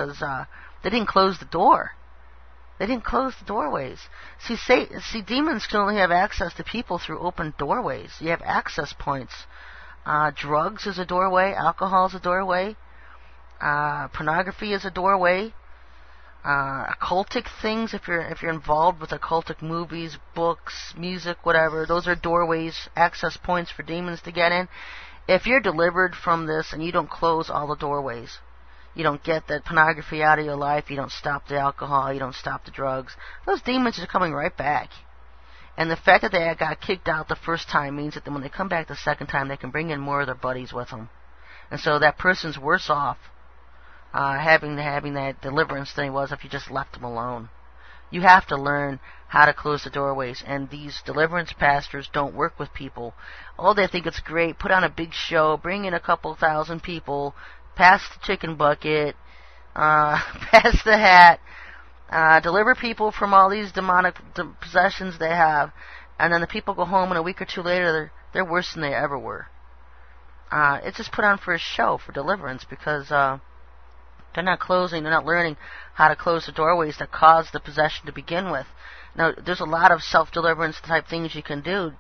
because they didn't close the door. They didn't close the doorways. See, demons can only have access to people through open doorways. You have access points. Drugs is a doorway. Alcohol is a doorway. Pornography is a doorway. Occultic things, if you're involved with occultic movies, books, music, whatever, those are doorways, access points for demons to get in. If you're delivered from this and you don't close all the doorways, you don't get that pornography out of your life, you don't stop the alcohol, you don't stop the drugs, those demons are coming right back. And the fact that they got kicked out the first time means that when they come back the second time, they can bring in more of their buddies with them. And so that person's worse off having that deliverance than he was if you just left him alone. You have to learn how to close the doorways, and these deliverance pastors don't work with people. Oh, they think it's great, put on a big show, bring in a couple thousand people, pass the chicken bucket, pass the hat, deliver people from all these demonic possessions they have, and then the people go home, and a week or two later, they're worse than they ever were. It's just put on for a show, for deliverance, because they're not learning how to close the doorways that caused the possession to begin with. Now, there's a lot of self-deliverance type things you can do,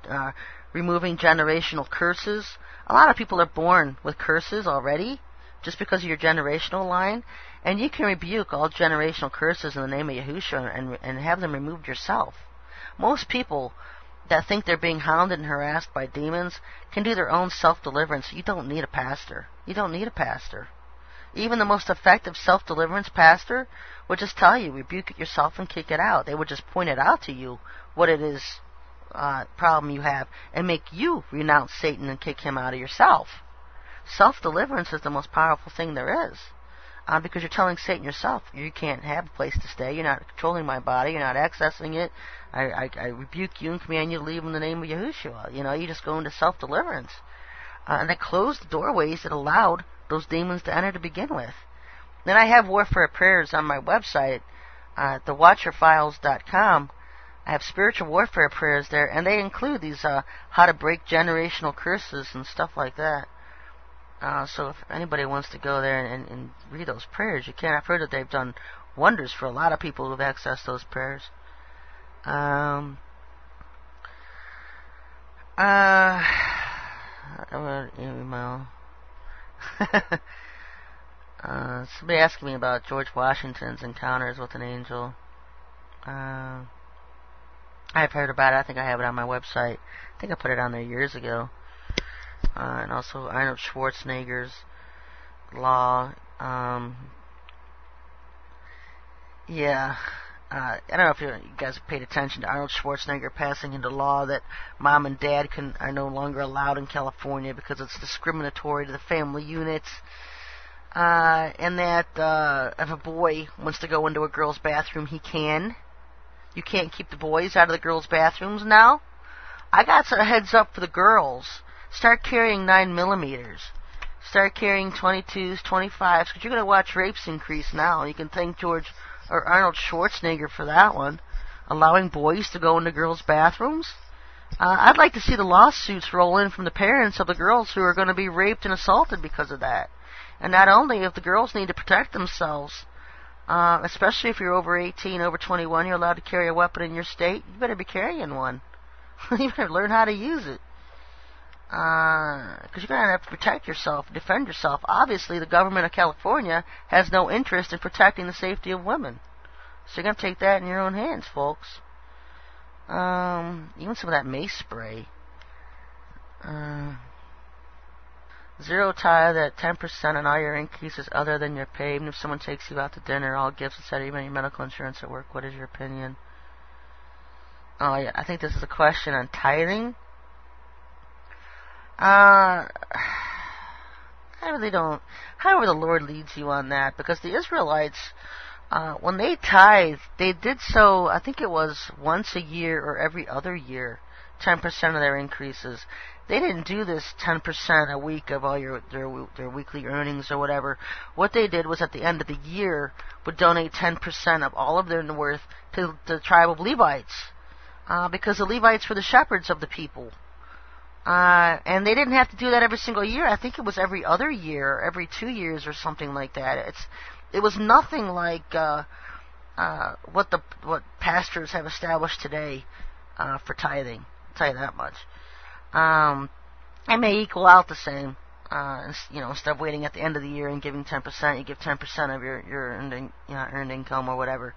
removing generational curses. A lot of people are born with curses already, just because of your generational line, and you can rebuke all generational curses in the name of Yahushua and have them removed yourself. Most people that think they're being hounded and harassed by demons can do their own self-deliverance. You don't need a pastor. You don't need a pastor. Even the most effective self-deliverance pastor would just tell you, rebuke it yourself and kick it out. They would just point it out to you, what it is, problem you have, and make you renounce Satan and kick him out of yourself. Self-deliverance is the most powerful thing there is, because you're telling Satan yourself, you can't have a place to stay, you're not controlling my body, you're not accessing it, I rebuke you and command you to leave in the name of Yahushua. You just go into self-deliverance. And they closed the doorways that allowed those demons to enter to begin with. Then I have warfare prayers on my website, thewatcherfiles.com. I have spiritual warfare prayers there, and they include these how to break generational curses and stuff like that. So if anybody wants to go there and read those prayers, you can. I've heard that they've done wonders for a lot of people who've accessed those prayers. Email. Somebody asking me about George Washington's encounters with an angel. I've heard about it. I think I have it on my website. I think I put it on there years ago. And also Arnold Schwarzenegger's law. I don't know if you guys have paid attention to Arnold Schwarzenegger passing into law that mom and dad are no longer allowed in California because it's discriminatory to the family units. And that if a boy wants to go into a girl's bathroom, he can. You can't keep the boys out of the girls' bathrooms now. I got a heads up for the girls. Start carrying 9mm. Start carrying 22s, 25s, because you're going to watch rapes increase now. You can thank Arnold Schwarzenegger for that one, allowing boys to go into girls' bathrooms. I'd like to see the lawsuits roll in from the parents of the girls who are going to be raped and assaulted because of that. And not only if the girls need to protect themselves, especially if you're over 18, over 21, you're allowed to carry a weapon in your state, you better be carrying one. You better learn how to use it. Because you're going to have to protect yourself, defend yourself. Obviously, the government of California has no interest in protecting the safety of women. So you're going to take that in your own hands, folks. Even some of that mace spray. Zero tithe at 10% on all your increases other than your pay. Even if someone takes you out to dinner, all gifts, etc., even your medical insurance at work. What is your opinion? Oh, yeah, I think this is a question on tithing. I really don't. However the Lord leads you on that, because the Israelites, when they tithed, they did so, I think it was once a year or every other year, 10% of their increases. They didn't do this 10% a week of all their weekly earnings or whatever. What they did was at the end of the year would donate 10% of all of their worth to the tribe of Levites, because the Levites were the shepherds of the people. And they didn't have to do that every single year. I think it was every other year, every 2 years or something like that. It was nothing like what pastors have established today for tithing. I'll tell you that much. It may equal out the same. Instead of waiting at the end of the year and giving 10%, you give 10% of your earned income or whatever,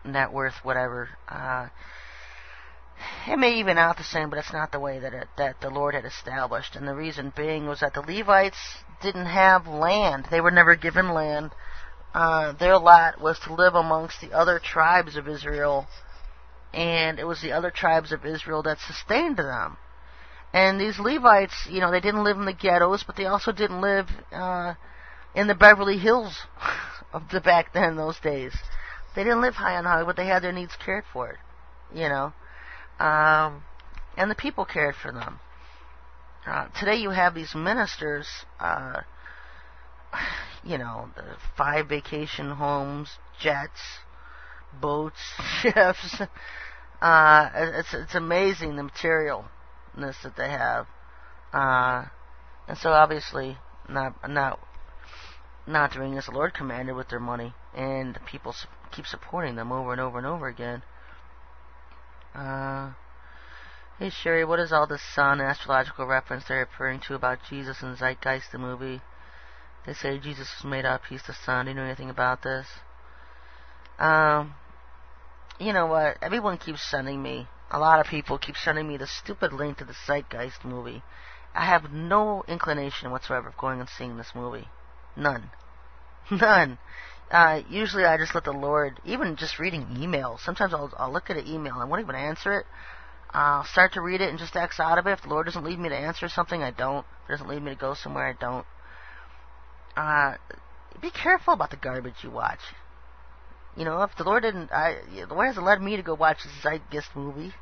net worth, whatever. It may even out the same, but it's not the way that the Lord had established. And the reason being was that the Levites didn't have land. They were never given land. Their lot was to live amongst the other tribes of Israel, and it was the other tribes of Israel that sustained them. And these Levites, they didn't live in the ghettos, but they also didn't live in the Beverly Hills of the back then, those days. They didn't live high on Hollywood, but they had their needs cared for, and the people cared for them. Today you have these ministers, the 5 vacation homes, jets, boats, ships. It's amazing the materialness that they have, and so obviously not doing as the Lord commanded with their money, and the people keep supporting them over and over and over again. Hey Sherry, what is all this sun astrological reference they're referring to about Jesus and Zeitgeist the movie? They say Jesus was made up, he's the sun. Do you know anything about this? You know what? Everyone keeps sending me, a lot of people keep sending me the stupid link to the Zeitgeist movie. I have no inclination whatsoever of going and seeing this movie. None. None. Usually I just let the Lord, even just reading emails, sometimes I'll look at an email, I won't even answer it. I'll start to read it and just X out of it. If the Lord doesn't lead me to answer something, I don't. If He doesn't lead me to go somewhere, I don't. Be careful about the garbage you watch. If the Lord the Lord hasn't led me to go watch the Zeitgeist movie.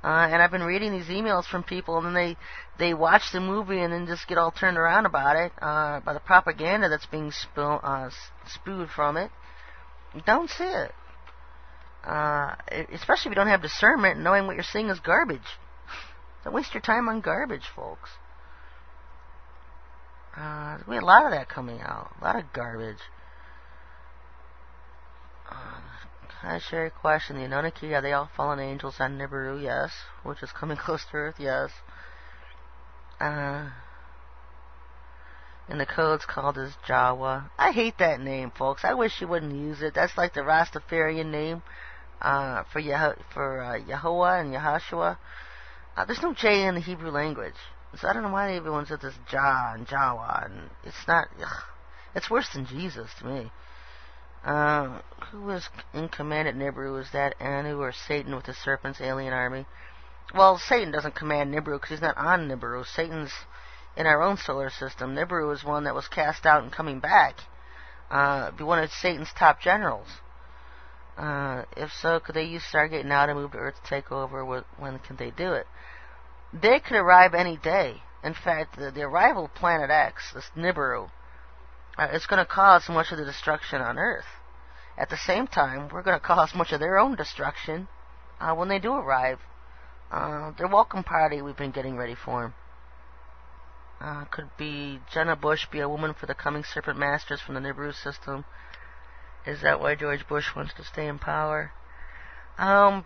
And I've been reading these emails from people, and then they watch the movie and then just get all turned around about it, by the propaganda that's being spewed from it. Don't see it. Especially if you don't have discernment and knowing what you're seeing is garbage. Don't waste your time on garbage, folks. We had a lot of that coming out. A lot of garbage. Hi, Sherry. Question. The Anunnaki, are they all fallen angels on Nibiru? Yes. Which is coming close to Earth? Yes. And the code's called as Jawa. I hate that name, folks. I wish you wouldn't use it. That's like the Rastafarian name for Yahuwah and Yahashua. There's no J in the Hebrew language. So I don't know why everyone said this Jah and Jawa, and it's not. It's worse than Jesus to me. Who was in command at Nibiru? Is that Anu or Satan with the serpent's alien army? Well, Satan doesn't command Nibiru because he's not on Nibiru. Satan's in our own solar system. Nibiru is one that was cast out and coming back. Be one of Satan's top generals. If so, could they use Stargate now to move to Earth to take over? When can they do it? They could arrive any day. In fact, the arrival of Planet X, this Nibiru, it's going to cause much of the destruction on Earth. At the same time, we're going to cause much of their own destruction when they do arrive. Their welcome party we've been getting ready for them. Could be Jenna Bush be a woman for the coming serpent masters from the Nibiru system? Is that why George Bush wants to stay in power? Jenna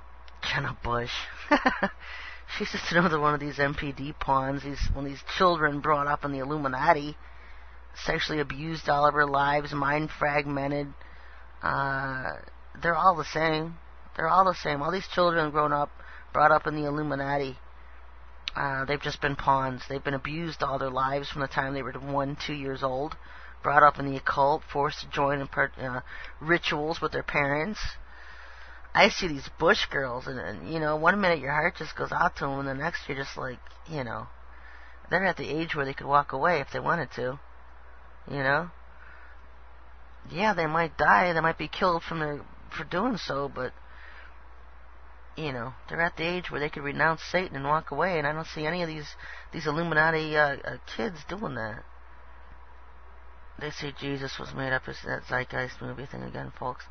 Bush. She's just another one of these MPD pawns. These children brought up in the Illuminati, sexually abused all of her lives, mind fragmented. They're all the same. They're all the same. All these children brought up in the Illuminati. They've just been pawns. They've been abused all their lives from the time they were 1, 2 years old. Brought up in the occult, forced to join in rituals with their parents. I see these Bush girls, and one minute your heart just goes out to them, and the next you're just like, they're at the age where they could walk away if they wanted to. Yeah, they might die, they might be killed for doing so, but they're at the age where they could renounce Satan and walk away, and I don't see any of these Illuminati kids doing that. They say Jesus was made up as that Zeitgeist movie thing again, folks.